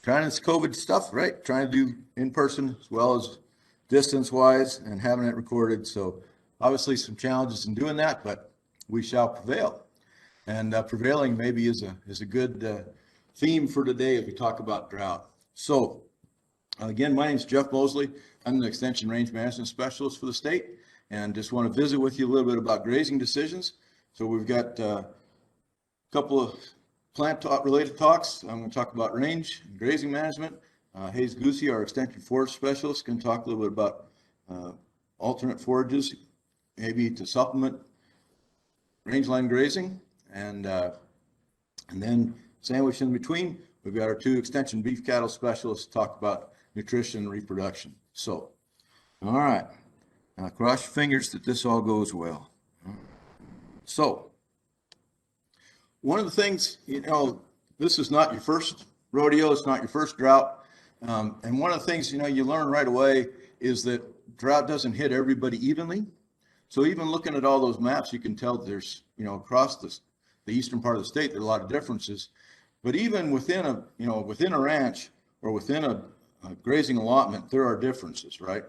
trying this COVID stuff, right? Trying to do in person as well as distance wise and having it recorded. So obviously some challenges in doing that, but we shall prevail. And prevailing maybe is a good theme for today as we talk about drought. So again, my name is Jeff Mosley. I'm the Extension Range Management Specialist for the state, and just want to visit with you a little bit about grazing decisions. So we've got a couple of plant related talks. I'm going to talk about range and grazing management. Hayes Goosey, our Extension Forage Specialist, can talk a little bit about alternate forages, maybe to supplement rangeline grazing, and then sandwiched in between, we've got our two extension beef cattle specialists to talk about nutrition and reproduction. So, all right, now cross your fingers that this all goes well. So, one of the things, this is not your first rodeo, it's not your first drought, and one of the things, you learn right away is that drought doesn't hit everybody evenly. So even looking at all those maps, you can tell there's, across the eastern part of the state, there are a lot of differences. But even within a ranch or within a grazing allotment, there are differences, right?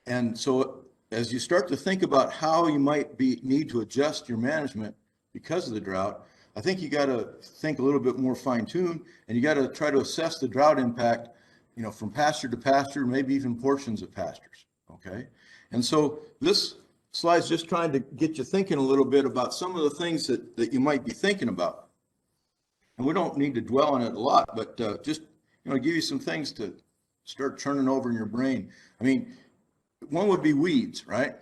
And so as you start to think about how you might need to adjust your management because of the drought, I think you got to think a little bit more fine-tuned, and you got to try to assess the drought impact, from pasture to pasture, maybe even portions of pastures, okay? And so this slide's just trying to get you thinking a little bit about some of the things that you might be thinking about. And we don't need to dwell on it a lot, but just, give you some things to start churning over in your brain. I mean, one would be weeds, right?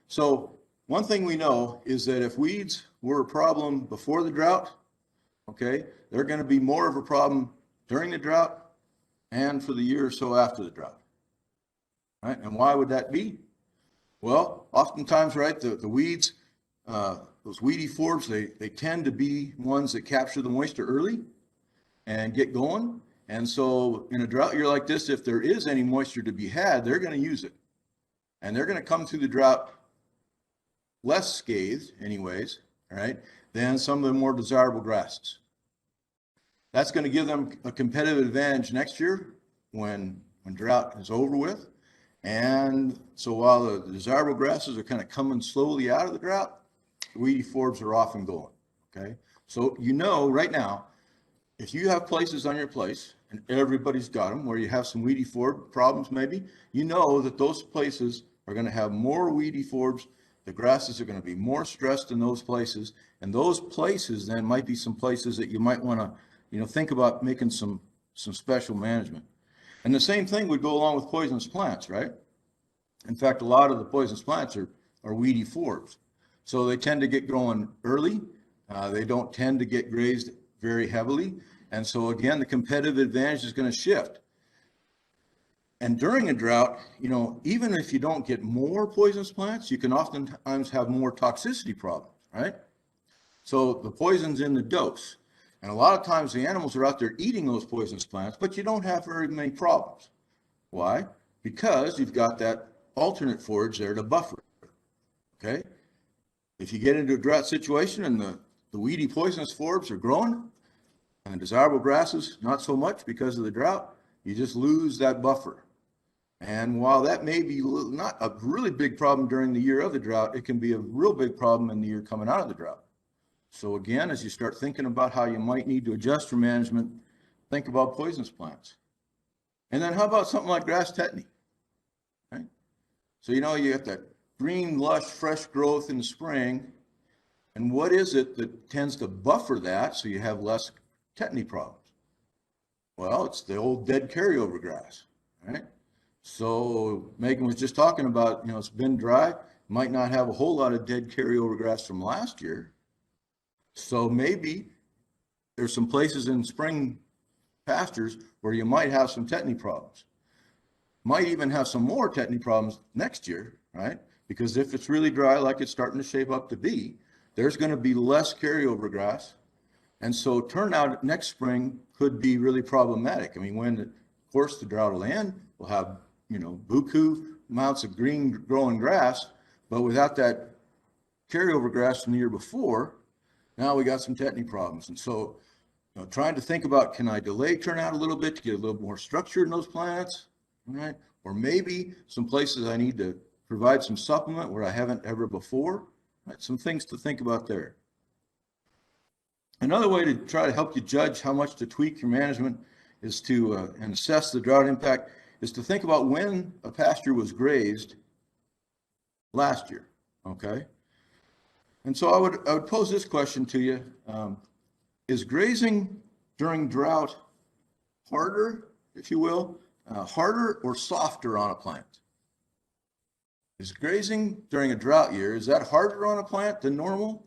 So one thing we know is that if weeds were a problem before the drought, okay, they're going to be more of a problem during the drought and for the year or so after the drought, right? And why would that be? Well, oftentimes, right, the weeds, those weedy forbs, they tend to be ones that capture the moisture early and get going. And so in a drought year like this, if there is any moisture to be had, they're going to use it. And they're going to come through the drought less scathed anyways, right, than some of the more desirable grasses. That's going to give them a competitive advantage next year when drought is over with. And so while the desirable grasses are kind of coming slowly out of the drought, weedy forbs are off and going, okay? So right now, if you have places on your place, and everybody's got them, where you have some weedy forb problems maybe, that those places are going to have more weedy forbs. The grasses are going to be more stressed in those places, and those places then might be some places that you might want to, think about making some special management. And the same thing would go along with poisonous plants, right? In fact, a lot of the poisonous plants are weedy forbs. So they tend to get growing early. They don't tend to get grazed very heavily. And so again, the competitive advantage is going to shift. And during a drought, even if you don't get more poisonous plants, you can oftentimes have more toxicity problems, right? So the poison's in the dose. And a lot of times the animals are out there eating those poisonous plants, but you don't have very many problems. Why? Because you've got that alternate forage there to buffer, okay? If you get into a drought situation and the weedy poisonous forbs are growing and desirable grasses not so much because of the drought, you just lose that buffer. And while that may be not a really big problem during the year of the drought, it can be a real big problem in the year coming out of the drought. So again, as you start thinking about how you might need to adjust your management, think about poisonous plants. And then how about something like grass tetany, right? So you have that green, lush, fresh growth in the spring. And what is it that tends to buffer that so you have less tetany problems? Well, it's the old dead carryover grass, right? So Megan was just talking about, it's been dry, might not have a whole lot of dead carryover grass from last year. So maybe there's some places in spring pastures where you might have some tetany problems. Might even have some more tetany problems next year, right? Because if it's really dry, like it's starting to shape up to be, there's going to be less carryover grass. And so turnout next spring could be really problematic. I mean, when, of course, the drought will end, we'll have, buku amounts of green growing grass, but without that carryover grass from the year before, now we got some tetany problems. And so trying to think about, can I delay turnout a little bit to get a little more structure in those plants, right? Or maybe some places I need to provide some supplement where I haven't ever before, right? Some things to think about there. Another way to try to help you judge how much to tweak your management is to, and assess the drought impact, is to think about when a pasture was grazed last year, okay? And so I would pose this question to you. Is grazing during drought harder, if you will, harder or softer on a plant? Is grazing during a drought year, is that harder on a plant than normal?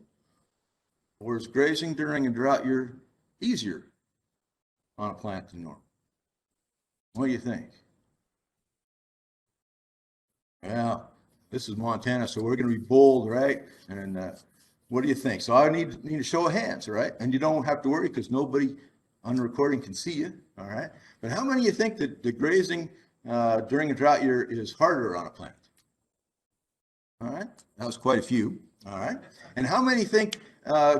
Or is grazing during a drought year easier on a plant than normal? What do you think? Yeah, this is Montana, so we're going to be bold, right? And what do you think? So I need a show of hands, all right? And you don't have to worry because nobody on the recording can see you, all right? But how many of you think that the grazing during a drought year is harder on a plant? All right, that was quite a few, all right? And how many think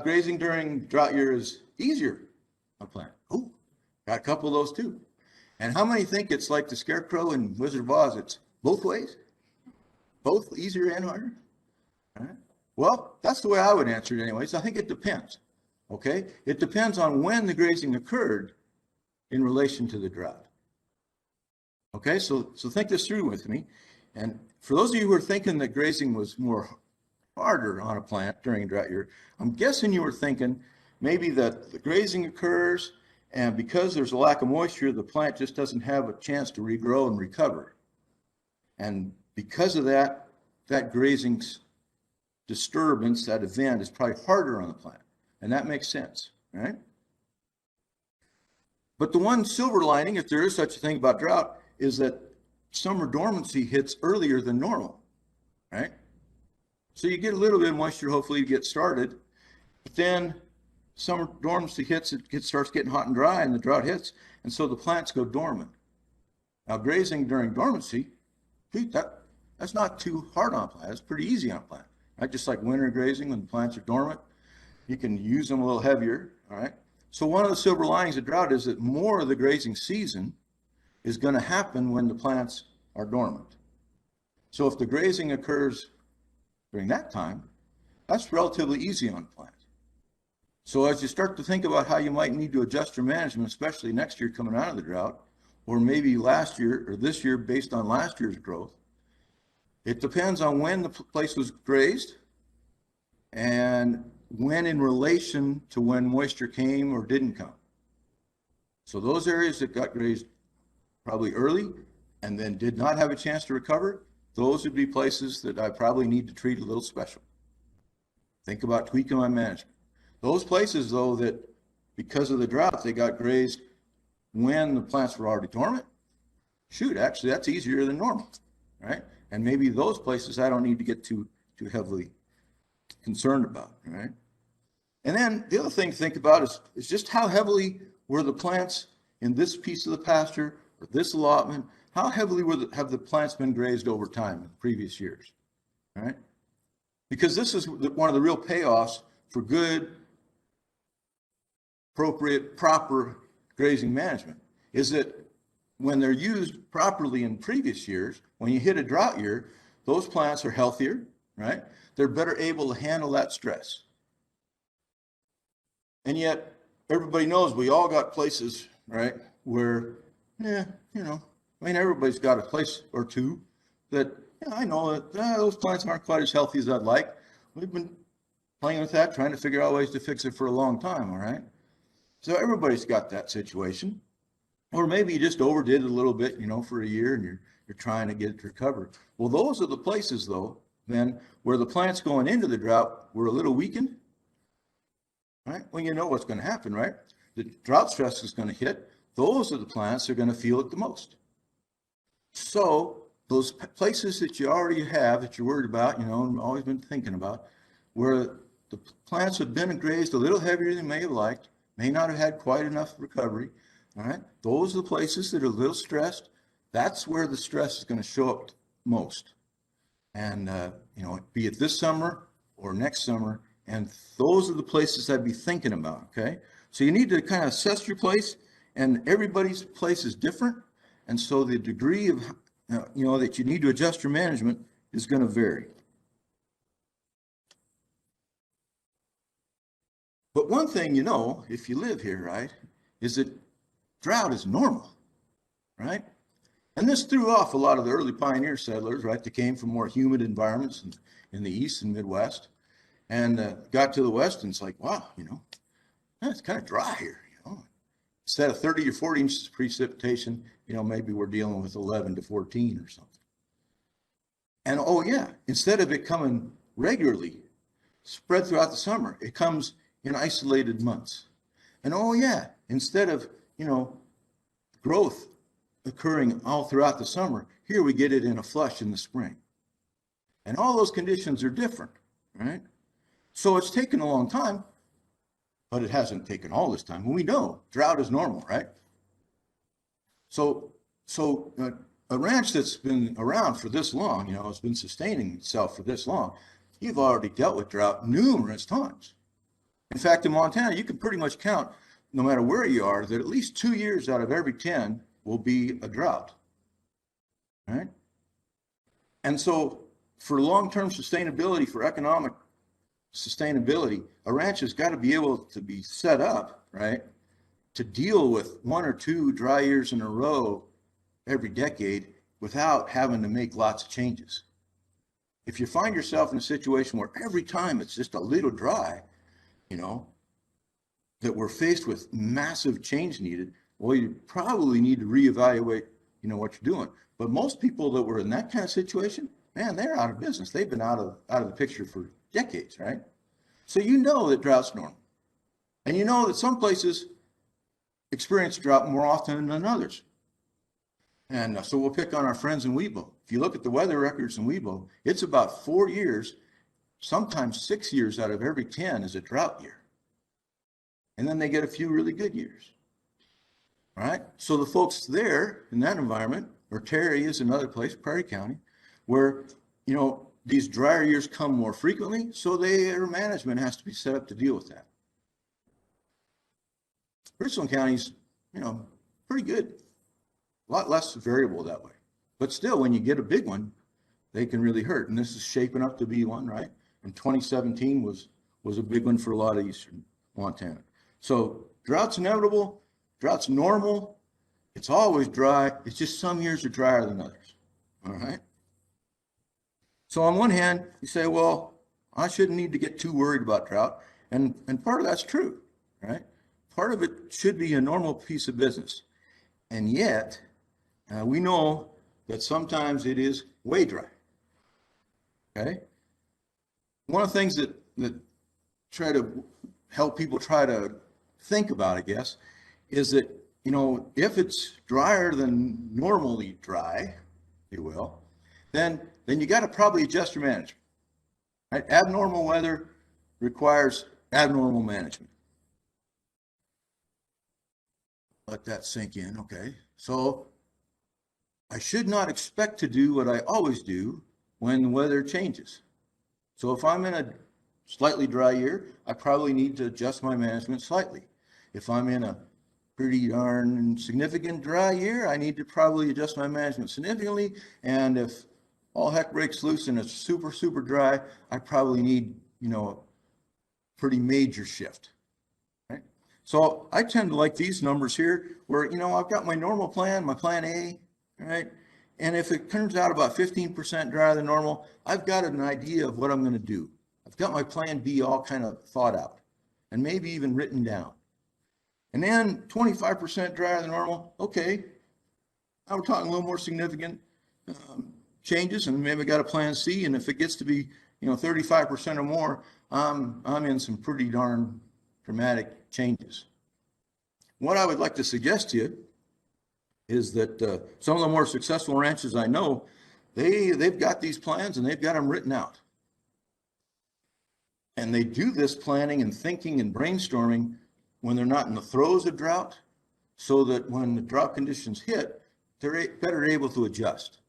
grazing during drought year is easier on a plant? Oh, got a couple of those too. And how many think it's like the Scarecrow in Wizard of Oz, it's both ways? Both easier and harder? All right. Well, that's the way I would answer it anyways. I think it depends, okay? It depends on when the grazing occurred in relation to the drought. Okay, so think this through with me. And for those of you who are thinking that grazing was more harder on a plant during a drought year, I'm guessing you were thinking maybe that the grazing occurs and because there's a lack of moisture, the plant just doesn't have a chance to regrow and recover. And because of that, that grazing disturbance, that event is probably harder on the plant. And that makes sense, right? But the one silver lining, if there is such a thing about drought, is that summer dormancy hits earlier than normal, right? So you get a little bit of moisture, hopefully, to get started. But then summer dormancy hits, it starts getting hot and dry, and the drought hits, and so the plants go dormant. Now, grazing during dormancy, that's not too hard on a plant. It's pretty easy on a plant. Right? Just like winter grazing when the plants are dormant, you can use them a little heavier, all right? So one of the silver linings of drought is that more of the grazing season is going to happen when the plants are dormant. So if the grazing occurs during that time, that's relatively easy on a plant. So as you start to think about how you might need to adjust your management, especially next year coming out of the drought, or maybe last year or this year based on last year's growth, it depends on when the place was grazed and when in relation to when moisture came or didn't come. So those areas that got grazed probably early and then did not have a chance to recover, those would be places that I probably need to treat a little special. Think about tweaking my management. Those places, though, that because of the drought, they got grazed when the plants were already dormant, shoot, actually, that's easier than normal, right? And maybe those places I don't need to get too heavily concerned about, right? And then the other thing to think about is just how heavily were the plants in this piece of the pasture or this allotment, how heavily have the plants been grazed over time in previous years, right? Because this is one of the real payoffs for good, appropriate, proper grazing management, is that when they're used properly in previous years, when you hit a drought year, those plants are healthier, right? They're better able to handle that stress. And yet, everybody knows we all got places, right, where, everybody's got a place or two that, I know that those plants aren't quite as healthy as I'd like. We've been playing with that, trying to figure out ways to fix it for a long time, all right? So everybody's got that situation. Or maybe you just overdid it a little bit, for a year and you're trying to get it to recover. Well, those are the places, though, then, where the plants going into the drought were a little weakened, right? Well, you know what's going to happen, right? The drought stress is going to hit. Those are the plants that are going to feel it the most. So those places that you already have, that you're worried about, and always been thinking about, where the plants have been grazed a little heavier than they may have liked, may not have had quite enough recovery, all right? Those are the places that are a little stressed. That's where the stress is going to show up most. And, be it this summer or next summer, and those are the places I'd be thinking about, okay? So you need to kind of assess your place, and everybody's place is different. And so the degree of, that you need to adjust your management is going to vary. But one thing you know, if you live here, right, is that drought is normal, right? And this threw off a lot of the early pioneer settlers, right, that came from more humid environments in the East and Midwest, and got to the West, and it's like, wow, it's kind of dry here, Instead of 30 or 40 inches of precipitation, maybe we're dealing with 11 to 14 or something. And oh yeah, instead of it coming regularly, spread throughout the summer, it comes in isolated months. And oh yeah, instead of, growth occurring all throughout the summer, here we get it in a flush in the spring. And all those conditions are different, right? So it's taken a long time, but it hasn't taken all this time. We know drought is normal, right? So a ranch that's been around for this long, it's been sustaining itself for this long, you've already dealt with drought numerous times. In fact, in Montana, you can pretty much count, no matter where you are, that at least 2 years out of every 10 will be a drought, right? And so for long-term sustainability, for economic sustainability, a ranch has got to be able to be set up, right, to deal with 1 or 2 dry years in a row every decade without having to make lots of changes. If you find yourself in a situation where every time it's just a little dry, that we're faced with massive change needed, well, you probably need to reevaluate, what you're doing. But most people that were in that kind of situation, man, they're out of business. They've been out of the picture for decades, right? So that drought's normal. And that some places experience drought more often than others. And so we'll pick on our friends in Webo. If you look at the weather records in Webo, it's about 4 years, sometimes 6 years out of every 10 is a drought year. And then they get a few really good years. All right. So the folks there in that environment, or Terry is another place, Prairie County, where, these drier years come more frequently, so their management has to be set up to deal with that. Richland County's, pretty good. A lot less variable that way. But still, when you get a big one, they can really hurt. And this is shaping up to be one, right? And 2017 was a big one for a lot of eastern Montana. So drought's inevitable, drought's normal. It's always dry. It's just some years are drier than others. All right. So on one hand, you say, well, I shouldn't need to get too worried about drought. And part of that's true, right? Part of it should be a normal piece of business. And yet, we know that sometimes it is way dry. Okay. One of the things that try to help people try to think about, I guess, is that, if it's drier than normally dry, if you will, then you got to probably adjust your management. Right? Abnormal weather requires abnormal management. Let that sink in. Okay. So I should not expect to do what I always do when the weather changes. So if I'm in a slightly dry year, I probably need to adjust my management slightly. If I'm in a pretty darn significant dry year, I need to probably adjust my management significantly. And if all heck breaks loose and it's super, super dry, I probably need, a pretty major shift. Right? So I tend to like these numbers here where, I've got my normal plan, my plan A, right? And if it turns out about 15% drier than normal, I've got an idea of what I'm going to do. I've got my plan B all kind of thought out and maybe even written down. And then 25% drier than normal. Okay, now we're talking a little more significant changes, and maybe I got a plan C. And if it gets to be, 35% or more, I'm in some pretty darn dramatic changes. What I would like to suggest to you is that some of the more successful ranches I know, they've got these plans and they've got them written out. And they do this planning and thinking and brainstorming when they're not in the throes of drought, so that when the drought conditions hit, they're better able to adjust.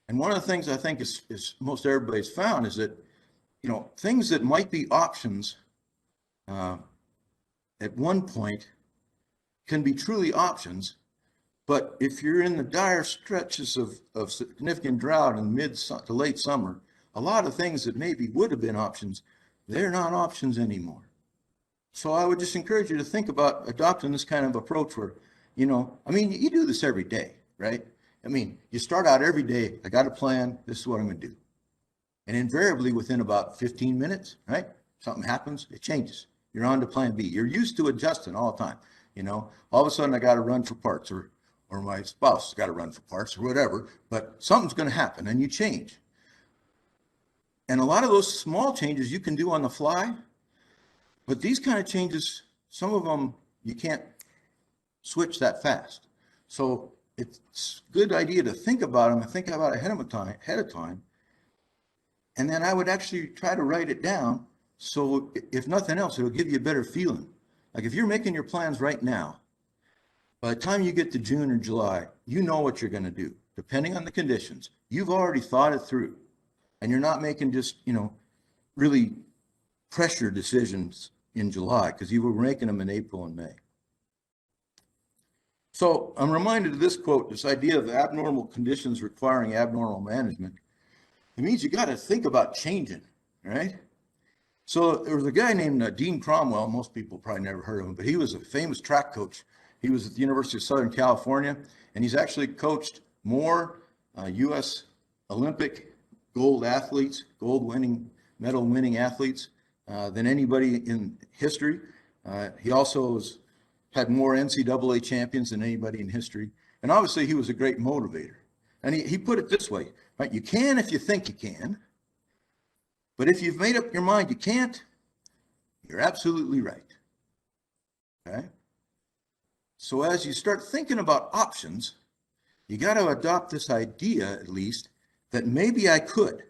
And one of the things I think is most everybody's found is that, things that might be options at one point can be truly options. But if you're in the dire stretches of significant drought in mid to late summer, a lot of things that maybe would have been options, they're not options anymore. So I would just encourage you to think about adopting this kind of approach where, I mean, you do this every day, right? I mean, you start out every day, I got a plan, this is what I'm going to do. And invariably within about 15 minutes, right? Something happens, it changes. You're on to plan B. You're used to adjusting all the time. All of a sudden I got to run for parts or my spouse has got to run for parts or whatever, but something's going to happen and you change. And a lot of those small changes you can do on the fly, but these kind of changes, some of them you can't switch that fast. So it's a good idea to think about them and think about it ahead of time. And then I would actually try to write it down. So if nothing else, it'll give you a better feeling. Like if you're making your plans right now, by the time you get to June or July, you know what you're going to do, depending on the conditions. You've already thought it through, and you're not making just, really pressure decisions in July because you were making them in April and May. So I'm reminded of this quote, this idea of abnormal conditions requiring abnormal management. It means you got to think about changing, right? So there was a guy named Dean Cromwell. Most people probably never heard of him, but he was a famous track coach. He was at the University of Southern California, and he's actually coached more U.S. Olympic gold medal winning athletes than anybody in history. He also had more NCAA champions than anybody in history. And obviously he was a great motivator. And he put it this way, right? You can if you think you can, but if you've made up your mind you can't, you're absolutely right. Okay? So as you start thinking about options, you got to adopt this idea, at least, that maybe I could.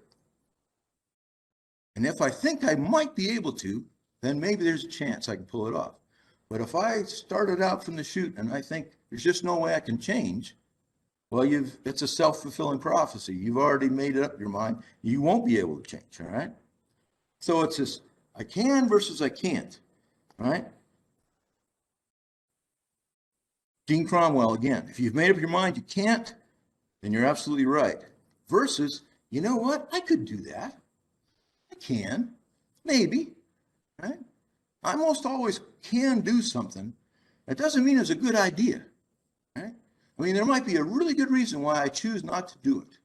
And if I think I might be able to, then maybe there's a chance I can pull it off. But if I started out from the chute and I think there's just no way I can change, well, it's a self-fulfilling prophecy. You've already made up your mind. You won't be able to change, all right? So it's this I can versus I can't, all right? Dean Cromwell, again, if you've made up your mind you can't, then you're absolutely right. Versus, you know what? I could do that. I can, maybe, right? I almost always can do something. That doesn't mean it's a good idea, right? I mean, there might be a really good reason why I choose not to do it,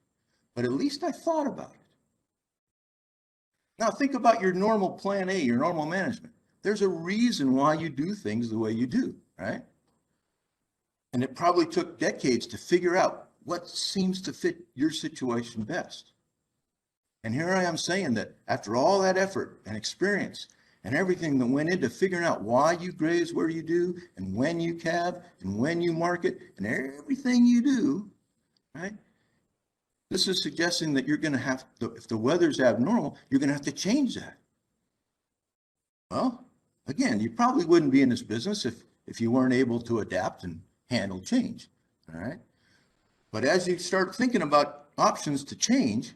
but at least I thought about it. Now think about your normal plan A, your normal management. There's a reason why you do things the way you do, right? And it probably took decades to figure out what seems to fit your situation best. And here I am saying that after all that effort and experience and everything that went into figuring out why you graze where you do and when you calve and when you market and everything you do, right? This is suggesting that you're going to have to, if the weather's abnormal, you're going to have to change that. Well, again, you probably wouldn't be in this business if you weren't able to adapt and handle change, all right? But as you start thinking about options to change,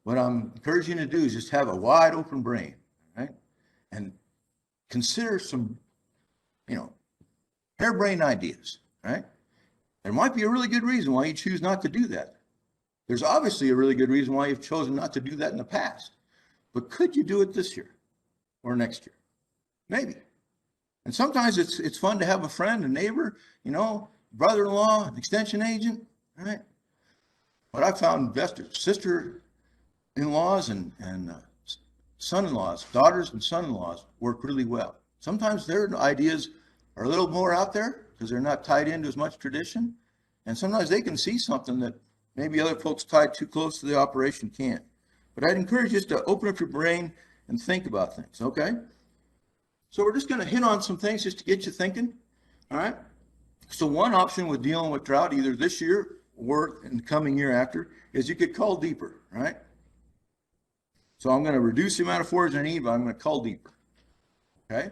what I'm encouraging you to do is just have a wide open brain, right? And consider some, harebrained ideas, right? There might be a really good reason why you choose not to do that. There's obviously a really good reason why you've chosen not to do that in the past. But could you do it this year or next year? Maybe. And sometimes it's fun to have a friend, a neighbor, brother-in-law, an extension agent, right? But I found investors, sister-in-laws and son-in-laws, daughters and son-in-laws work really well. Sometimes their ideas are a little more out there because they're not tied into as much tradition. And sometimes they can see something that maybe other folks tied too close to the operation can't. But I'd encourage you just to open up your brain and think about things, okay? So we're just going to hit on some things just to get you thinking, all right? So one option with dealing with drought, either this year or in the coming year after, is you could cull deeper, right? So I'm going to reduce the amount of forage I need, but I'm going to cull deeper, okay?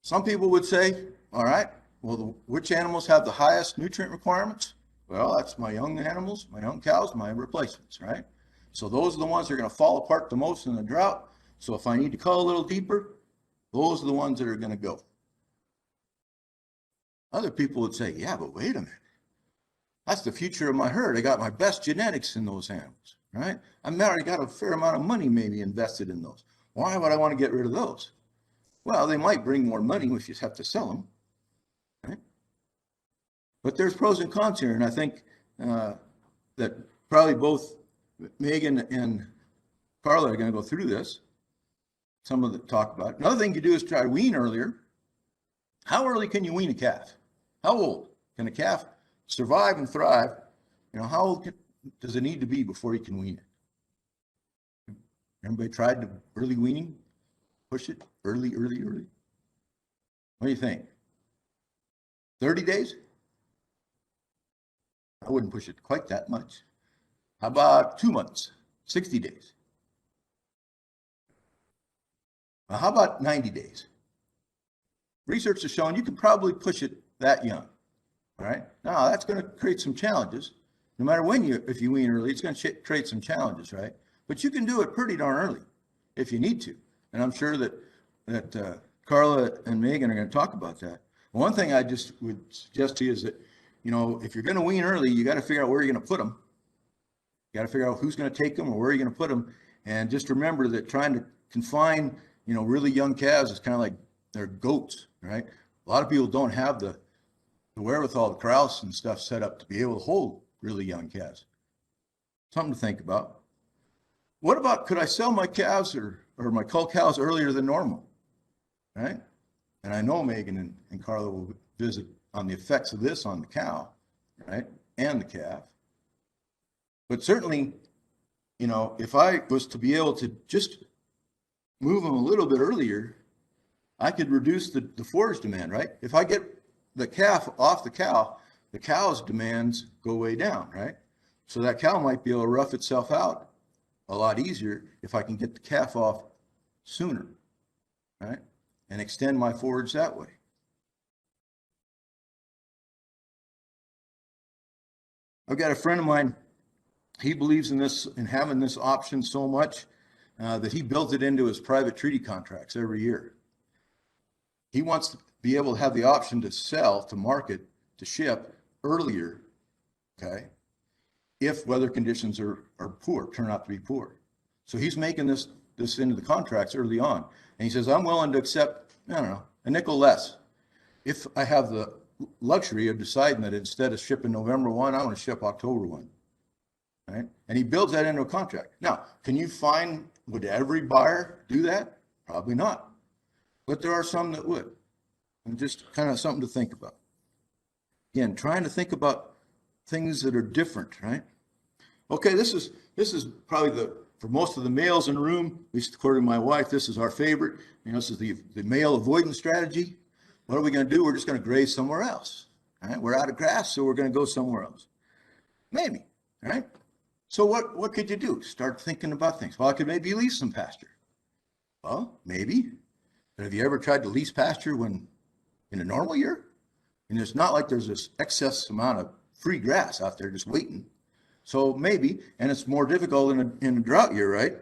Some people would say, all right, well, which animals have the highest nutrient requirements? Well, that's my young animals, my young cows, my replacements, right? So those are the ones that are going to fall apart the most in the drought. So if I need to cull a little deeper, Those are the ones that are going to go. Other people would say, yeah, but wait a minute. That's the future of my herd. I got my best genetics in those animals, right? I've already got a fair amount of money maybe invested in those. Why would I want to get rid of those? Well, they might bring more money if you have to sell them, right? But there's pros and cons here, and I think that probably both Megan and Carla are going to go through this. Some of the talk about it. Another thing you do is try to wean earlier. How early can you wean a calf? How old can a calf survive and thrive? You know, how old does it need to be before you can wean it? Everybody tried the early weaning? Push it early. What do you think? 30 days? I wouldn't push it quite that much. How about 2 months? 60 days? Well, how about 90 days? Research has shown you can probably push it that young. All right. Now that's going to create some challenges. No matter if you wean early, it's going to create some challenges, right? But you can do it pretty darn early if you need to. And I'm sure that Carla and Megan are going to talk about that. One thing I just would suggest to you is that, you know, if you're going to wean early, you got to figure out where you're going to put them. You got to figure out who's going to take them or where you're going to put them. And just remember that trying to confine, you know, really young calves is kind of like they're goats, right? A lot of people don't have the wherewithal, the corrals and stuff set up to be able to hold really young calves. Something to think about. What about, could I sell my calves or my cull cows earlier than normal, right? And I know Megan and Carla will visit on the effects of this on the cow, right, and the calf. But certainly, you know, if I was to be able to just move them a little bit earlier, I could reduce the forage demand, right? If I get the calf off the cow's demands go way down, right? So that cow might be able to rough itself out a lot easier if I can get the calf off sooner, right? And extend my forage that way. I've got a friend of mine, he believes in this, in having this option so much that he built it into his private treaty contracts every year. He wants to be able to have the option to sell, to market, to ship earlier, okay, if weather conditions are poor, turn out to be poor. So he's making this into the contracts early on. And he says, I'm willing to accept, I don't know, a nickel less if I have the luxury of deciding that instead of shipping November 1, I want to ship October 1. Right? And he builds that into a contract. Now, would every buyer do that? Probably not. But there are some that would. And just kind of something to think about. Again, trying to think about things that are different, right? Okay, this is probably for most of the males in the room, at least according to my wife, this is our favorite. You know, this is the male avoidance strategy. What are we going to do? We're just going to graze somewhere else. Right? We're out of grass, so we're going to go somewhere else. Maybe, right? So what could you do? Start thinking about things. Well, I could maybe lease some pasture. Well, maybe. But have you ever tried to lease pasture when in a normal year? And it's not like there's this excess amount of free grass out there just waiting. So maybe, and it's more difficult in a drought year, right?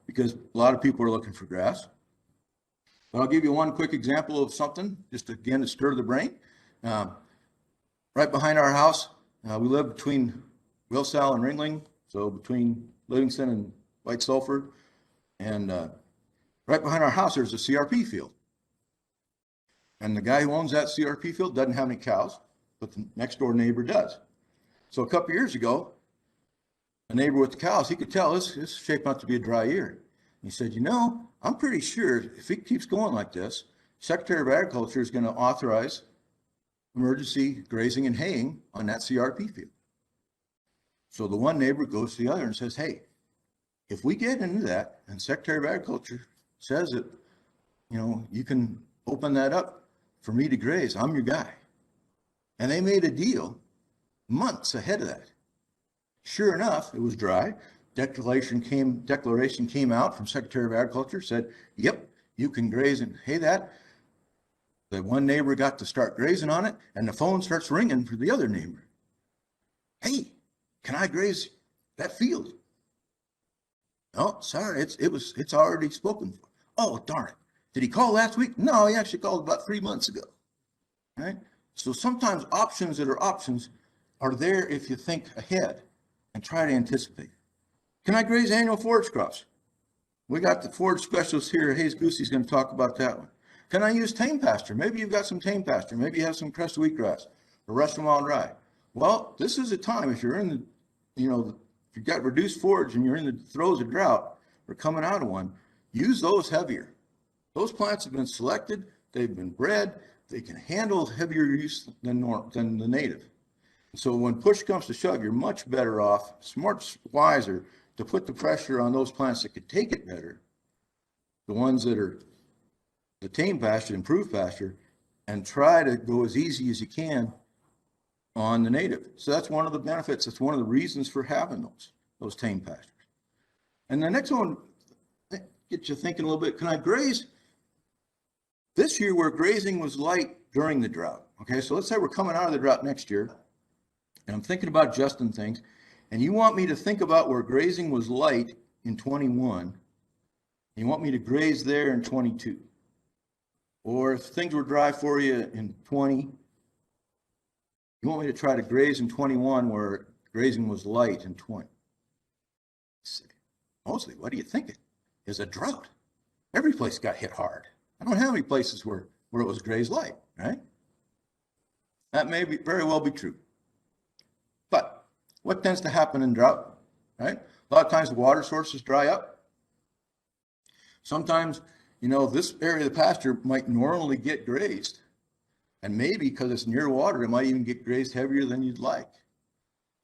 Because a lot of people are looking for grass. But I'll give you one quick example of something, just again to stir the brain. Right behind our house, we live between Wilsall and Ringling, so between Livingston and White Sulphur. And right behind our house, there's a CRP field. And the guy who owns that CRP field doesn't have any cows, but the next door neighbor does. So a couple years ago, a neighbor with the cows, he could tell this is shaping up to be a dry year. He said, you know, I'm pretty sure if it keeps going like this, Secretary of Agriculture is going to authorize emergency grazing and haying on that CRP field. So the one neighbor goes to the other and says, hey, if we get into that and Secretary of Agriculture says that, you know, you can open that up for me to graze, I'm your guy. And they made a deal months ahead of that. Sure enough, it was dry. Declaration came out from Secretary of Agriculture, said, yep, you can graze and hay that. The one neighbor got to start grazing on it, and the phone starts ringing for the other neighbor. Hey, can I graze that field? Oh, sorry, it's already spoken for. Oh, darn it. Did he call last week? No, he actually called about 3 months ago. Right? So sometimes options that are options are there if you think ahead and try to anticipate. Can I graze annual forage crops? We got the forage specialist here. Hayes Goosey's going to talk about that one. Can I use tame pasture? Maybe you've got some tame pasture. Maybe you have some crested wheatgrass or Russian wild rye. Well, this is a time if you're in the, if you've got reduced forage and you're in the throes of drought or coming out of one, use those heavier. Those plants have been selected. They've been bred. They can handle heavier use than the native. So when push comes to shove, you're much better off, wiser to put the pressure on those plants that could take it better, the ones that are the tame pasture, improved pasture, and try to go as easy as you can on the native. So that's one of the benefits. That's one of the reasons for having those tame pastures. And the next one, get you thinking a little bit, can I graze this year where grazing was light during the drought? Okay, so let's say we're coming out of the drought next year, and I'm thinking about adjusting things, and you want me to think about where grazing was light in 21, you want me to graze there in 22. Or if things were dry for you in 20, you want me to try to graze in 21 where grazing was light in 20. Mosley, what are you thinking? There's a drought. Every place got hit hard. I don't have any places where it was grazed light, right? That may very well be true. But what tends to happen in drought, right? A lot of times the water sources dry up. Sometimes, this area of the pasture might normally get grazed. And maybe because it's near water, it might even get grazed heavier than you'd like.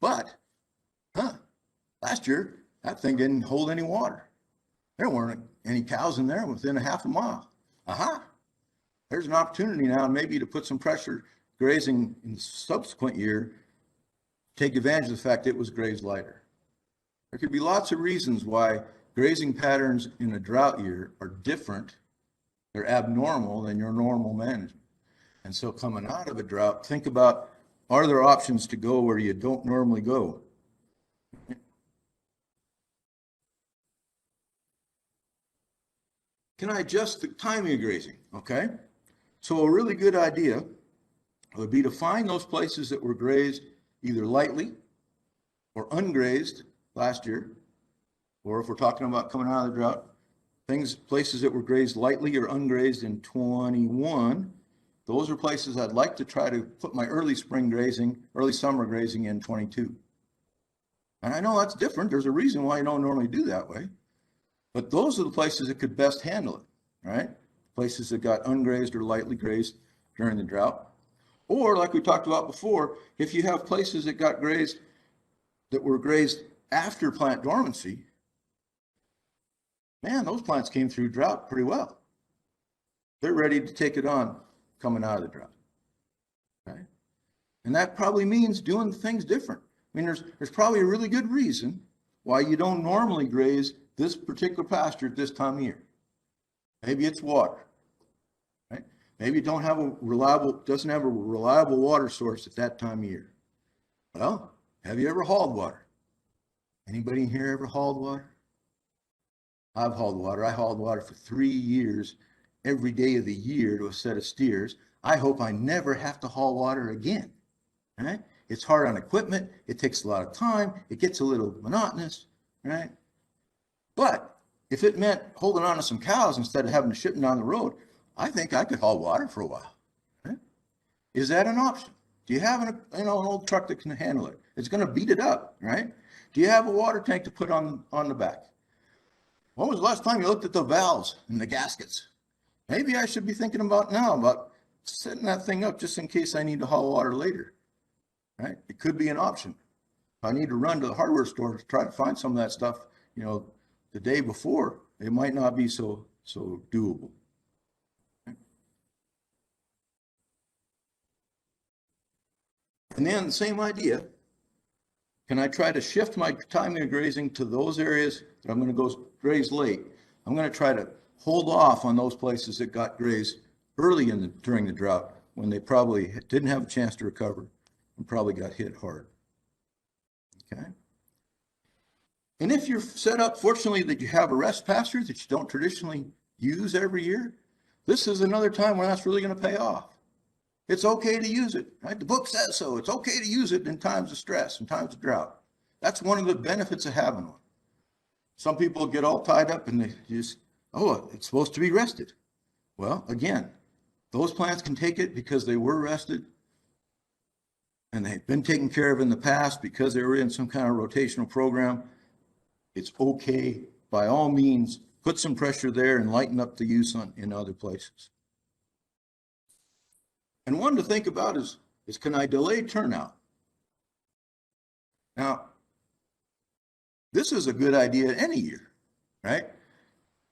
But, last year, that thing didn't hold any water. There weren't any cows in there within a half a mile. Aha! There's an opportunity now maybe to put some pressure grazing in the subsequent year, take advantage of the fact it was grazed lighter. There could be lots of reasons why grazing patterns in a drought year are different, they're abnormal than your normal management. And so coming out of a drought, think about, are there options to go where you don't normally go? Can I adjust the timing of grazing? Okay. So a really good idea would be to find those places that were grazed either lightly or ungrazed last year, or if we're talking about coming out of the drought, places that were grazed lightly or ungrazed in 21, those are places I'd like to try to put my early summer grazing in 22. And I know that's different. There's a reason why you don't normally do that way. But those are the places that could best handle it, right? Places that got ungrazed or lightly grazed during the drought. Or like we talked about before, if you have places that were grazed after plant dormancy, man, those plants came through drought pretty well. They're ready to take it on coming out of the drought, right? And that probably means doing things different. I mean, there's probably a really good reason why you don't normally graze this particular pasture at this time of year. Maybe it's water, right? Maybe it doesn't have a reliable water source at that time of year. Well, have you ever hauled water? Anybody in here ever hauled water? I've hauled water. I hauled water for 3 years, every day of the year to a set of steers. I hope I never have to haul water again, right? It's hard on equipment. It takes a lot of time. It gets a little monotonous, right? But if it meant holding on to some cows instead of having to ship them down the road, I think I could haul water for a while, right? Is that an option? Do you have an old truck that can handle it? It's going to beat it up, right? Do you have a water tank to put on the back? When was the last time you looked at the valves and the gaskets? Maybe I should be thinking about setting that thing up just in case I need to haul water later, right? It could be an option. If I need to run to the hardware store to try to find some of that stuff, the day before, it might not be so doable. And then the same idea, can I try to shift my timing of grazing to those areas that I'm going to go graze late? I'm going to try to hold off on those places that got grazed early during the drought when they probably didn't have a chance to recover and probably got hit hard. Okay. And if you're set up, fortunately, that you have a rest pasture that you don't traditionally use every year, this is another time when that's really going to pay off. It's okay to use it, right? The book says so. It's okay to use it in times of stress, in times of drought. That's one of the benefits of having one. Some people get all tied up and they just, oh, it's supposed to be rested. Well, again, those plants can take it because they were rested and they've been taken care of in the past because they were in some kind of rotational program. It's okay, by all means, put some pressure there and lighten up the use in other places. And one to think about is can I delay turnout? Now, this is a good idea any year, right?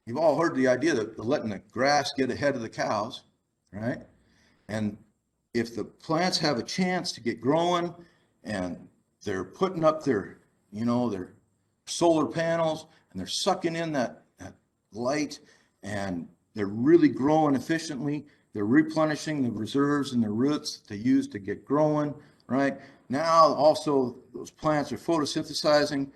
You've all heard the idea that letting the grass get ahead of the cows, right? And if the plants have a chance to get growing and they're putting up their, their solar panels and they're sucking in that light and they're really growing efficiently, they're replenishing the reserves and the roots that they use to get growing, right? Now also those plants are photosynthesizing.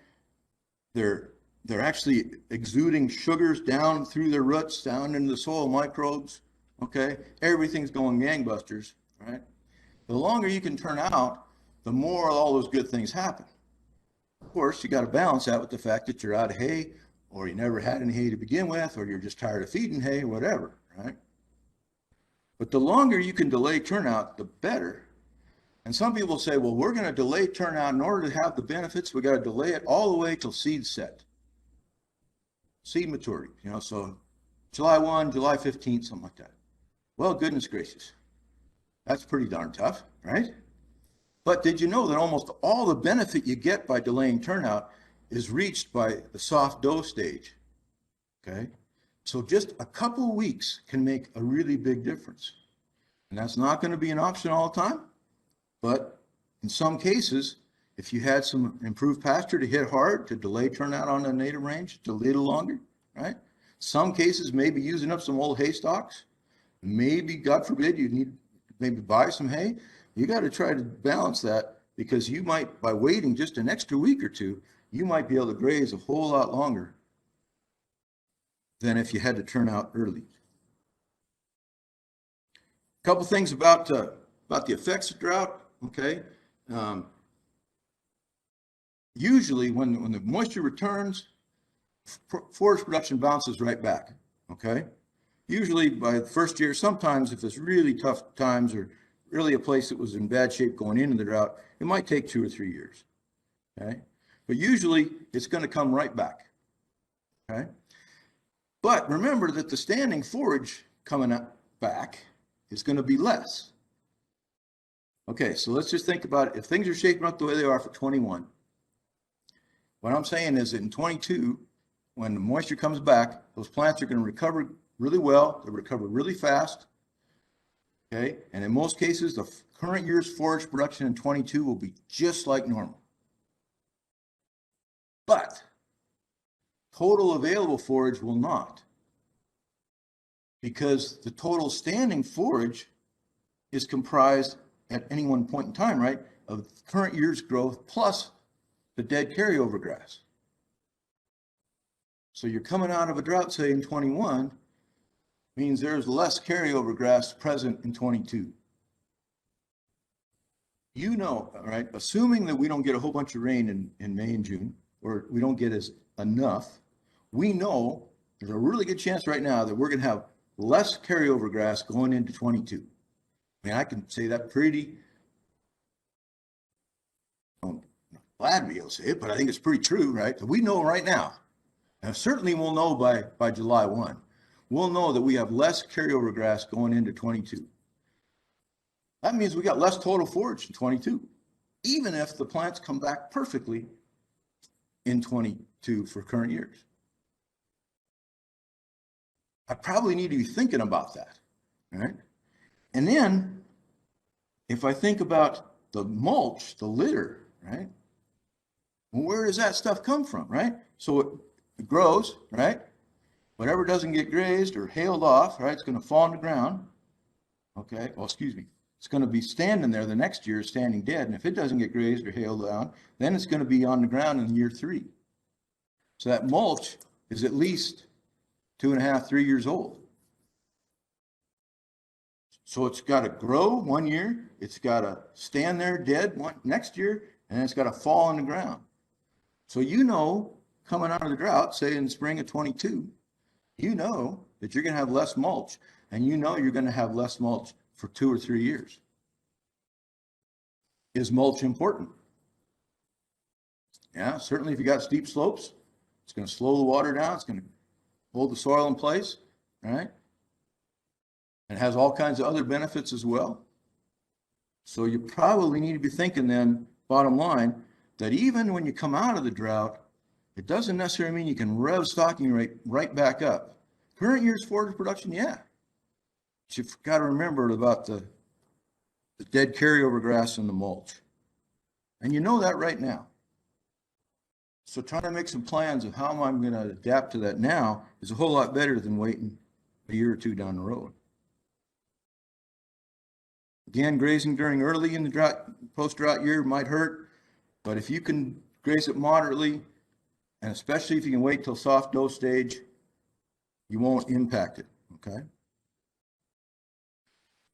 They're actually exuding sugars down through their roots, down into the soil microbes, okay? Everything's going gangbusters, right? The longer you can turn out, the more all those good things happen. Of course, you got to balance that with the fact that you're out of hay, or you never had any hay to begin with, or you're just tired of feeding hay, whatever, right? But the longer you can delay turnout, the better. And some people say, well, we're going to delay turnout in order to have the benefits. We got to delay it all the way till seed set. Seed maturity, so July 1, July 15th, something like that. Well, goodness gracious. That's pretty darn tough, right? But did you know that almost all the benefit you get by delaying turnout is reached by the soft dough stage, okay? So just a couple of weeks can make a really big difference. And that's not going to be an option all the time, but in some cases, if you had some improved pasture to hit hard, to delay turnout on the native range, to little longer, right? Some cases, maybe using up some old hay stocks. Maybe, God forbid, you need maybe buy some hay. You got to try to balance that because you might, by waiting just an extra week or two, you might be able to graze a whole lot longer than if you had to turn out early. A couple things about the effects of drought, okay? Usually when the moisture returns, forage production bounces right back, okay? Usually by the first year, sometimes if it's really tough times or really a place that was in bad shape going into the drought, it might take 2 or 3 years, okay? But usually it's going to come right back, okay? But remember that the standing forage coming back is going to be less. Okay, so let's just think about it. If things are shaping up the way they are for 21, what I'm saying is that in 22, when the moisture comes back, those plants are going to recover really well. They'll recover really fast. Okay, and in most cases, the current year's forage production in 22 will be just like normal. But total available forage will not, because the total standing forage is comprised at any one point in time, right, of current year's growth plus the dead carryover grass. So you're coming out of a drought, say in 21, means there's less carryover grass present in 22. Right, assuming that we don't get a whole bunch of rain in May and June, or we don't get enough, we know there's a really good chance right now that we're going to have less carryover grass going into 22. I mean, I can say that pretty, I'm glad to be able to say it, but I think it's pretty true, right? We know right now, and certainly we'll know by July 1, we'll know that we have less carryover grass going into 22. That means we got less total forage in 22, even if the plants come back perfectly in 22 for current years. I probably need to be thinking about that, right? And then if I think about the mulch, the litter, right? Well, where does that stuff come from, right? So it grows, right? Whatever doesn't get grazed or hailed off, right? It's going to fall on the ground. Okay, well, excuse me. It's going to be standing there the next year, standing dead. And if it doesn't get grazed or hailed down, then it's going to be on the ground in year 3. So that mulch is at least 2.5, 3 years old. So it's got to grow one year, it's got to stand there dead next year, and it's got to fall on the ground. So you know, coming out of the drought, say in spring of 22, you know that you're going to have less mulch, and you know you're going to have less mulch for 2 or 3 years. Is mulch important? Yeah, certainly if you got steep slopes, it's going to slow the water down, it's going to hold the soil in place, right? It has all kinds of other benefits as well. So you probably need to be thinking then, bottom line, that even when you come out of the drought, it doesn't necessarily mean you can rev stocking rate right back up. Current year's forage production, yeah. But you've got to remember about the dead carryover grass and the mulch. And you know that right now. So trying to make some plans of how I'm going to adapt to that now is a whole lot better than waiting a year or two down the road. Again, grazing during early in the drought, post-drought year might hurt, but if you can graze it moderately, and especially if you can wait till soft dough stage, you won't impact it, okay?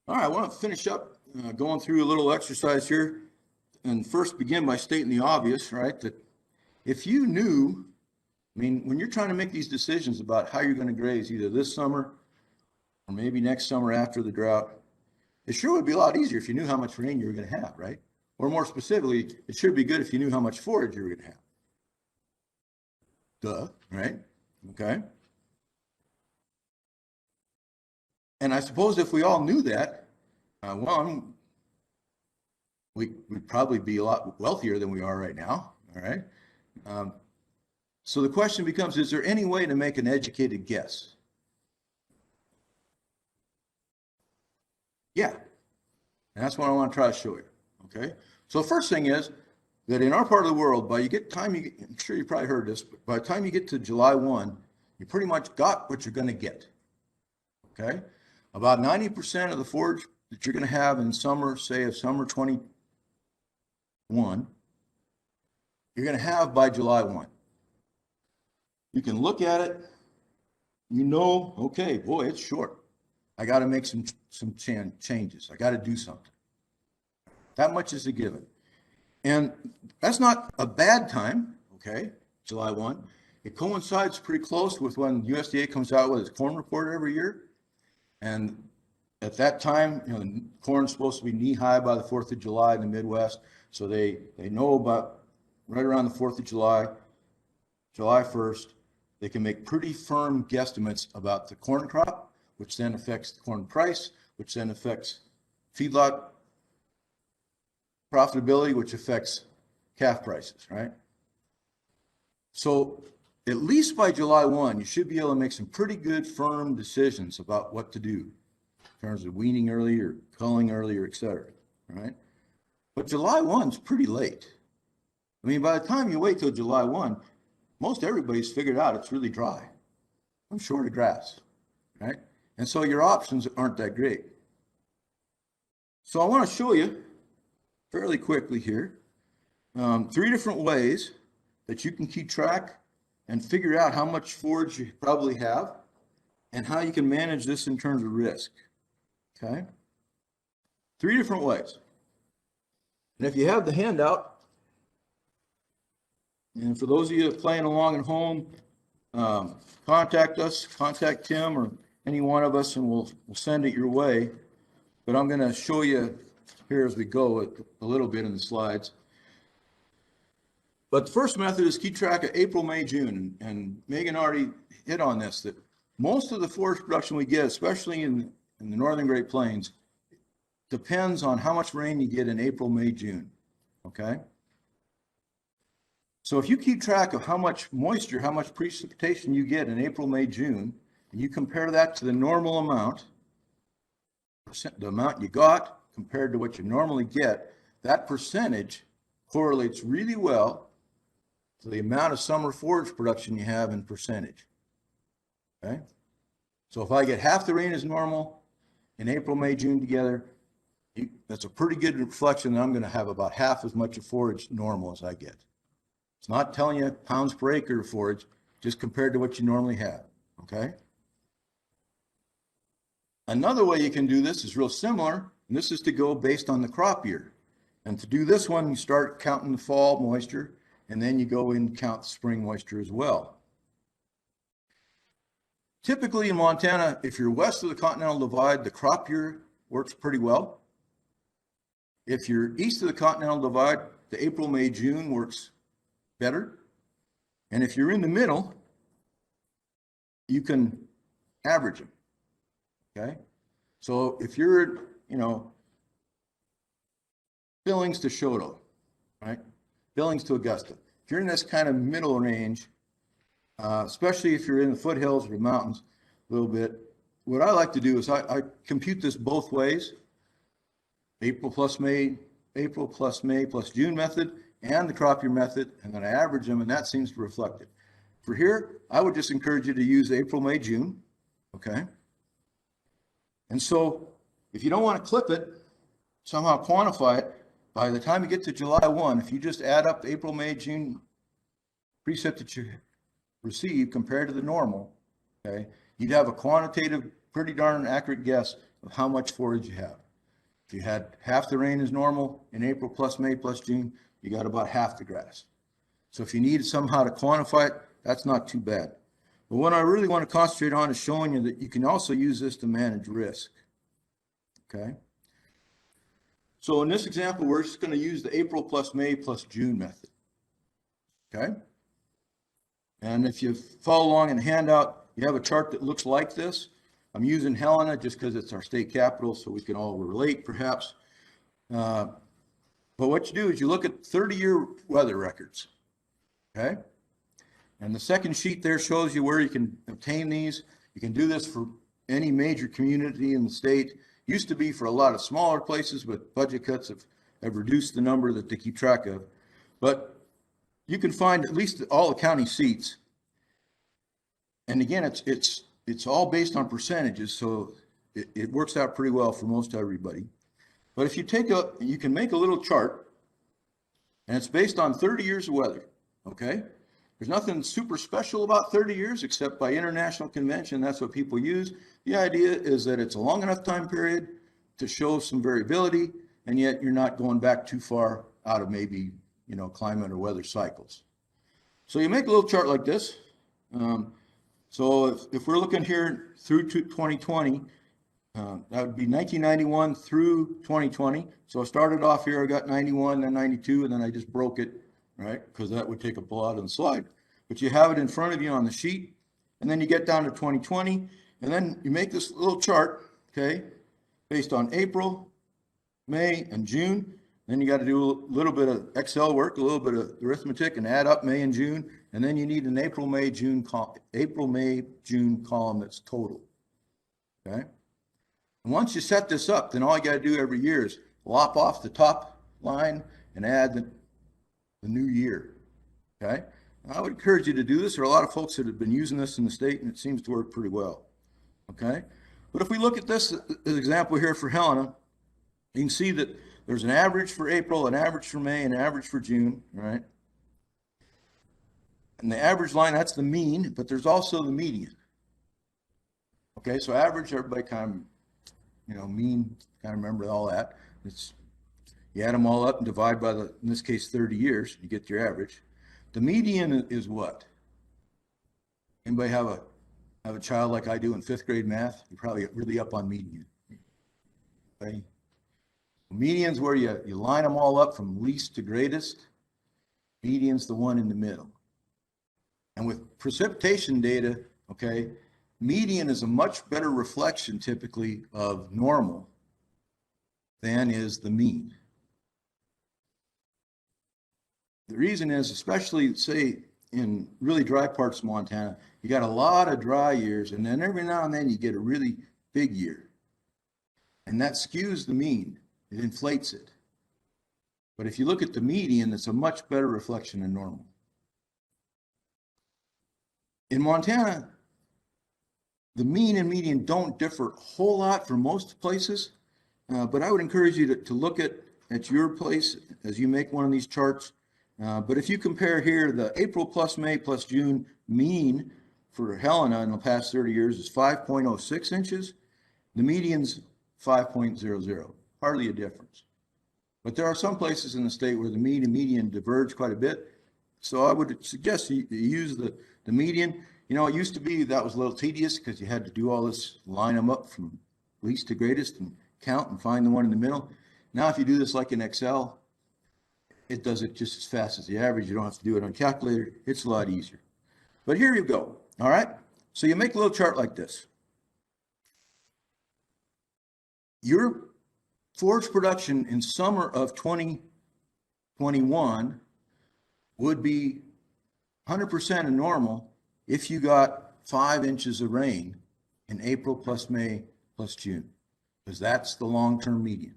All right, I want to finish up going through a little exercise here, and first begin by stating the obvious, right? That if you knew, I mean, when you're trying to make these decisions about how you're going to graze either this summer or maybe next summer after the drought, it sure would be a lot easier if you knew how much rain you were going to have, right? Or more specifically, it should be good if you knew how much forage you were going to have. Duh, right? Okay. And I suppose if we all knew that, we'd probably be a lot wealthier than we are right now, all right? So the question becomes, is there any way to make an educated guess? Yeah, and that's what I want to try to show you, okay? So the first thing is that in our part of the world, I'm sure you probably heard this, but by the time you get to July 1, you pretty much got what you're going to get, okay? About 90% of the forage that you're going to have in summer, say of summer 21, you're going to have by July 1. You can look at it, you know, okay, boy, it's short. I got to make some changes. I got to do something. That much is a given. And that's not a bad time, okay, July 1. It coincides pretty close with when USDA comes out with its corn report every year. And at that time, you know, corn's supposed to be knee high by the 4th of July in the Midwest. So they know about right around the 4th of July, July 1st, they can make pretty firm guesstimates about the corn crop, which then affects the corn price, which then affects feedlot profitability, which affects calf prices, right? So at least by July 1, you should be able to make some pretty good firm decisions about what to do in terms of weaning early or culling early or et cetera, right? But July 1 is pretty late. I mean, by the time you wait till July 1, most everybody's figured out it's really dry. I'm short of grass, right? And so your options aren't that great. So I want to show you fairly quickly here 3 different ways that you can keep track and figure out how much forage you probably have and how you can manage this in terms of risk, okay? 3 different ways. And if you have the handout, and for those of you playing along at home, contact us, contact Tim or any one of us, and we'll send it your way. But I'm going to show you here as we go a little bit in the slides. But the first method is keep track of April, May, June. And Megan already hit on this, that most of the forage production we get, especially in the northern Great Plains, depends on how much rain you get in April, May, June, okay? So if you keep track of how much moisture, how much precipitation you get in April, May, June, and you compare that to the normal amount, the amount you got compared to what you normally get, that percentage correlates really well to the amount of summer forage production you have in percentage, okay? So if I get half the rain as normal in April, May, June together, that's a pretty good reflection that I'm going to have about half as much of forage normal as I get. It's not telling you pounds per acre of forage, just compared to what you normally have, okay? Another way you can do this is real similar, and this is to go based on the crop year. And to do this one, you start counting the fall moisture, and then you go and count the spring moisture as well. Typically in Montana, if you're west of the Continental Divide, the crop year works pretty well. If you're east of the Continental Divide, the April, May, June works better. And if you're in the middle, you can average them, okay? So if you're, Billings to Choteau, right? Billings to Augusta. If you're in this kind of middle range, especially if you're in the foothills or the mountains a little bit, what I like to do is I compute this both ways, April plus May plus June method and the crop year method, and then I average them, and that seems to reflect it. For here, I would just encourage you to use April, May, June, okay? And so if you don't want to clip it, somehow quantify it, by the time you get to July 1, if you just add up April, May, June precip that you receive compared to the normal, okay, you'd have a quantitative, pretty darn accurate guess of how much forage you have. If you had half the rain as normal in April plus May plus June, you got about half the grass. So if you need somehow to quantify it, that's not too bad. But what I really want to concentrate on is showing you that you can also use this to manage risk, okay? So in this example, we're just going to use the April plus May plus June method, okay? And if you follow along in the handout, you have a chart that looks like this. I'm using Helena just because it's our state capital, so we can all relate perhaps. But what you do is you look at 30-year weather records, okay? And the second sheet there shows you where you can obtain these. You can do this for any major community in the state. Used to be for a lot of smaller places, but budget cuts have reduced the number that they keep track of. But you can find at least all the county seats. And again, it's all based on percentages, so it works out pretty well for most everybody. But if you you can make a little chart, and it's based on 30 years of weather, okay? There's nothing super special about 30 years, except by international convention, that's what people use. The idea is that it's a long enough time period to show some variability, and yet you're not going back too far out of maybe, climate or weather cycles. So you make a little chart like this. So if we're looking here through to 2020, that would be 1991 through 2020. So I started off here, I got 91, then 92, and then I just broke it, right? Because that would take up a lot on the slide. But you have it in front of you on the sheet, and then you get down to 2020, and then you make this little chart, okay, based on April, May, and June. Then you got to do a little bit of Excel work, a little bit of arithmetic, and add up May and June, and then you need an April, May, June column that's total, okay? And once you set this up, then all you got to do every year is lop off the top line and add the new year, okay? And I would encourage you to do this. There are a lot of folks that have been using this in the state, and it seems to work pretty well, okay? But if we look at this example here for Helena, you can see that there's an average for April, an average for May, and an average for June, right? And the average line, that's the mean, but there's also the median. Okay, so average, everybody kind of, mean, kind of remember all that. You add them all up and divide by in this case, 30 years, you get your average. The median is what? Anybody have a child like I do in 5th grade math? You're probably really up on median. Okay. Median's where you line them all up from least to greatest. Median's the one in the middle. And with precipitation data, okay, median is a much better reflection typically of normal than is the mean. The reason is, especially say in really dry parts of Montana, you got a lot of dry years, and then every now and then you get a really big year. And that skews the mean. It inflates it. But if you look at the median, it's a much better reflection than normal. In Montana, the mean and median don't differ a whole lot for most places, but I would encourage you to look at your place as you make one of these charts. But if you compare here, the April plus May plus June mean for Helena in the past 30 years is 5.06 inches. The median's 5.00, hardly a difference. But there are some places in the state where the mean and median diverge quite a bit. So I would suggest you use the median. You know, it used to be that was a little tedious because you had to do all this, line them up from least to greatest and count and find the one in the middle. Now, if you do this like in Excel, it does it just as fast as the average. You don't have to do it on a calculator. It's a lot easier. But here you go. All right. So you make a little chart like this. Your forage production in summer of 2021 would be 100% of normal if you got 5 inches of rain in April plus May plus June, because that's the long-term median.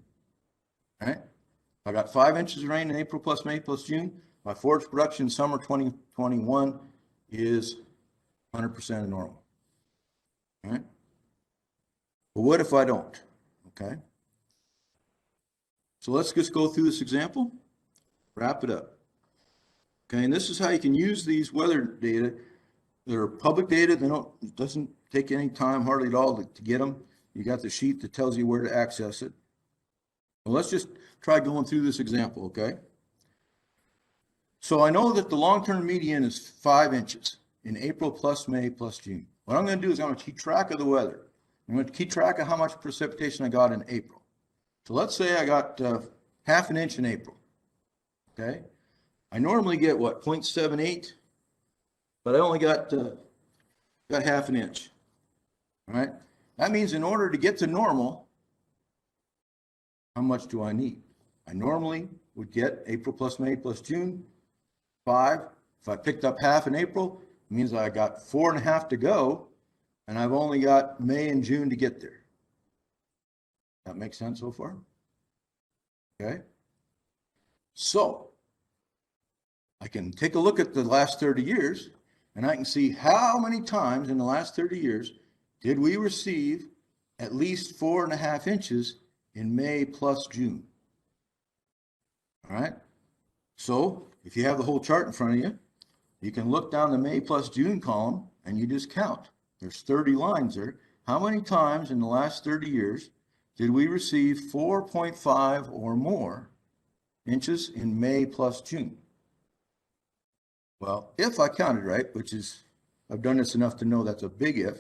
All right? If I got 5 inches of rain in April plus May plus June, my forage production in summer 2021 is 100% of normal. All right? But what if I don't? Okay. So let's just go through this example, wrap it up. Okay, and this is how you can use these weather data. They're public data. It doesn't take any time, hardly at all, to get them. You got the sheet that tells you where to access it. Well, let's just try going through this example, okay? So I know that the long-term median is 5 inches in April plus May plus June. What I'm going to do is I'm going to keep track of the weather. I'm going to keep track of how much precipitation I got in April. So let's say I got half an inch in April, okay? I normally get what, 0.78, but I only got half an inch, all right? That means in order to get to normal, how much do I need? I normally would get April plus May plus June, 5. If I picked up half in April, it means I got 4.5 to go, and I've only got May and June to get there. That makes sense so far? Okay. So I can take a look at the last 30 years, and I can see how many times in the last 30 years did we receive at least 4.5 inches in May plus June. All right. So if you have the whole chart in front of you, you can look down the May plus June column and you just count. There's 30 lines there. How many times in the last 30 years did we receive 4.5 or more inches in May plus June? Well, if I counted right, which is, I've done this enough to know that's a big if,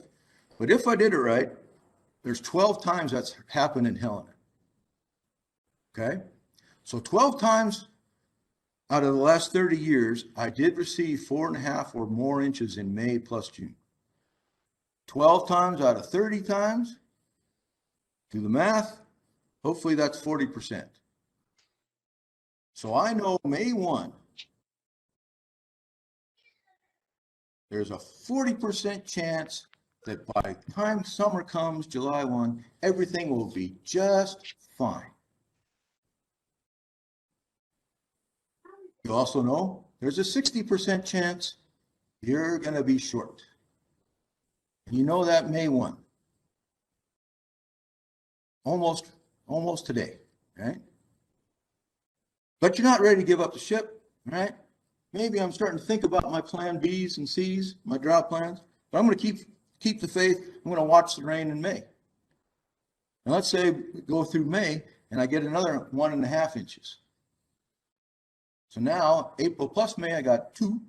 but if I did it right, there's 12 times that's happened in Helena. Okay? So 12 times out of the last 30 years, I did receive 4.5 or more inches in May plus June. 12 times out of 30 times, do the math, hopefully that's 40%. So I know May 1, there's a 40% chance that by the time summer comes, July 1, everything will be just fine. You also know there's a 60% chance you're going to be short. And you know that May 1. Almost today, right? But you're not ready to give up the ship, right? Maybe I'm starting to think about my plan B's and C's, my drought plans, but I'm going to keep the faith. I'm going to watch the rain in May. And let's say we go through May and I get another 1.5 inches. So now April plus May, I got 2.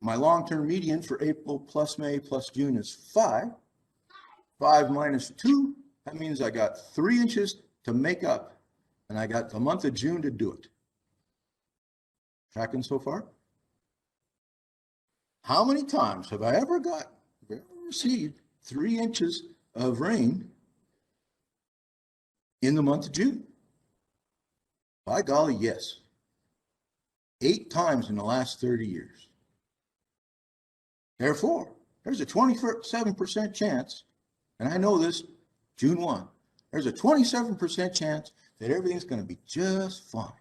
My long-term median for April plus May plus June is 5. 5 minus 2, that means I got 3 inches to make up, and I got the month of June to do it. Tracking so far? How many times have I ever received 3 inches of rain in the month of June? By golly, yes. 8 times in the last 30 years. Therefore, there's a 27% chance, and I know this, June 1, there's a 27% chance that everything's going to be just fine.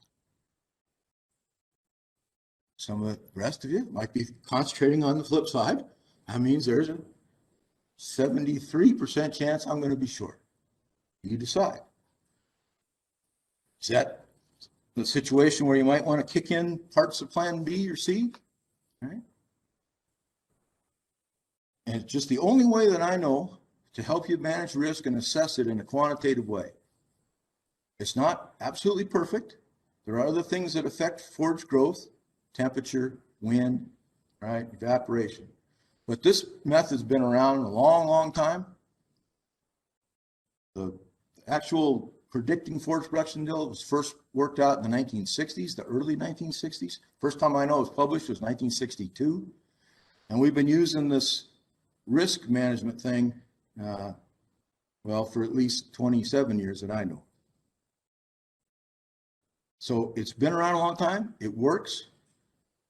Some of the rest of you might be concentrating on the flip side. That means there's a 73% chance I'm going to be short. You decide. Is that the situation where you might want to kick in parts of plan B or C? All right. And it's just the only way that I know to help you manage risk and assess it in a quantitative way. It's not absolutely perfect. There are other things that affect forage growth, temperature, wind, right, evaporation. But this method's been around a long, long time. The actual predicting forage production deal was first worked out in the 1960s, the early 1960s. First time I know it was published was 1962. And we've been using this risk management thing, well, for at least 27 years that I know. So it's been around a long time. It works.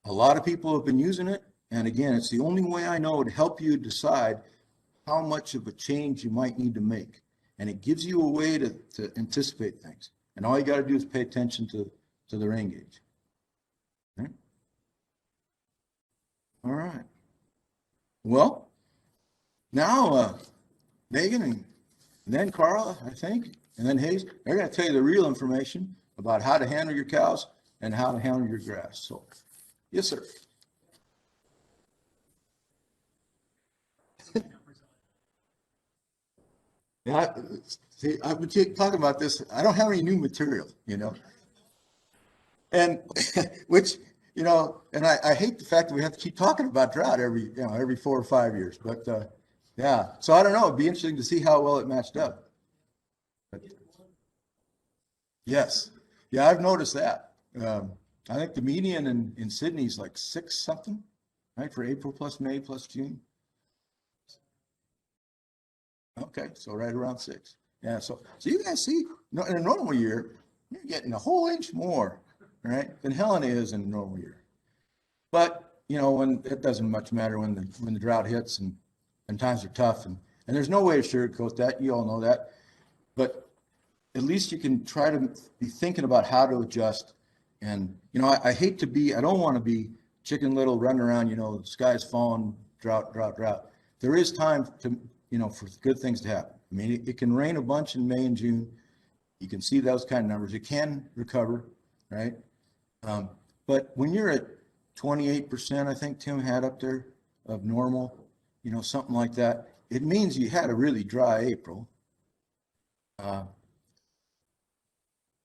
A lot of people have been using it. And again, it's the only way I know to help you decide how much of a change you might need to make. And it gives you a way to anticipate things. And all you got to do is pay attention to the rain gauge. Okay? All right. Well, now Megan and then Carla, I think, and then Hayes, they're going to tell you the real information about how to handle your cows and how to handle your grass. So, yes, sir. Yeah, see, I've been talking about this. I don't have any new material, you know, and which, you know, and I hate the fact that we have to keep talking about drought every 4 or 5 years. But yeah, so I don't know. It'd be interesting to see how well it matched up. But, yes, yeah, I've noticed that. I think the median in Sydney is like 6 something, right, for April plus May plus June. Okay, so right around 6. Yeah, so you guys see, in a normal year, you're getting a whole inch more, right, than Helena is in a normal year. But you know, when it doesn't much matter when the drought hits and times are tough, and there's no way to sugarcoat that. You all know that. But at least you can try to be thinking about how to adjust. And you know, I hate to be, I don't want to be Chicken Little running around, you know, the sky's falling, drought, drought, drought. There is time to, you know, for good things to happen. I mean, it can rain a bunch in May and June. You can see those kind of numbers. It can recover, right? But when you're at 28%, I think Tim had up there of normal, you know, something like that, it means you had a really dry April.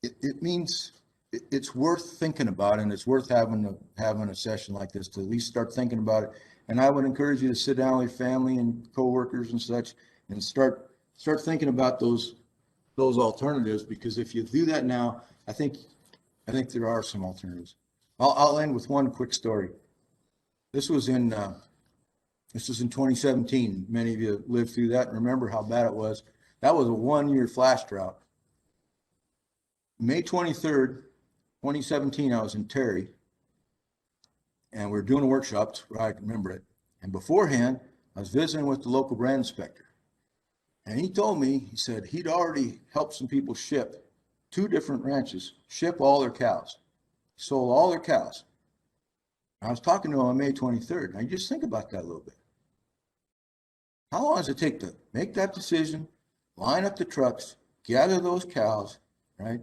It means it's worth thinking about, and it's worth having a session like this to at least start thinking about it. And I would encourage you to sit down with your family and coworkers and such, and start thinking about those alternatives. Because if you do that now, I think there are some alternatives. I'll end with one quick story. This was in 2017. Many of you lived through that and remember how bad it was. That was a 1-year flash drought. May 23rd, 2017, I was in Terry, and we were doing a workshop, where I remember it. And beforehand, I was visiting with the local brand inspector. And he told me, he said he'd already helped some people ship 2 different ranches, ship all their cows, sold all their cows. I was talking to him on May 23rd, and I just think about that a little bit. How long does it take to make that decision, line up the trucks, gather those cows, right?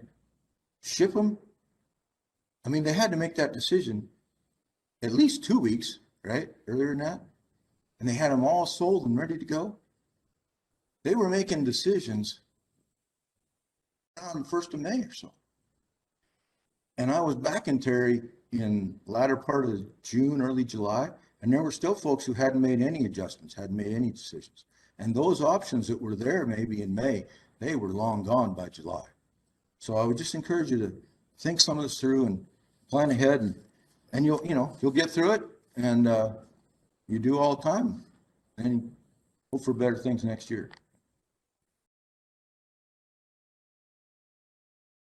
Ship them. I mean, they had to make that decision at least 2 weeks, right? Earlier than that. And they had them all sold and ready to go. They were making decisions on the 1st of May or so. And I was back in Terry in the latter part of June, early July, and there were still folks who hadn't made any adjustments, hadn't made any decisions. And those options that were there maybe in May, they were long gone by July. So I would just encourage you to think some of this through and plan ahead, and you'll get through it, and you do all the time, and hope for better things next year.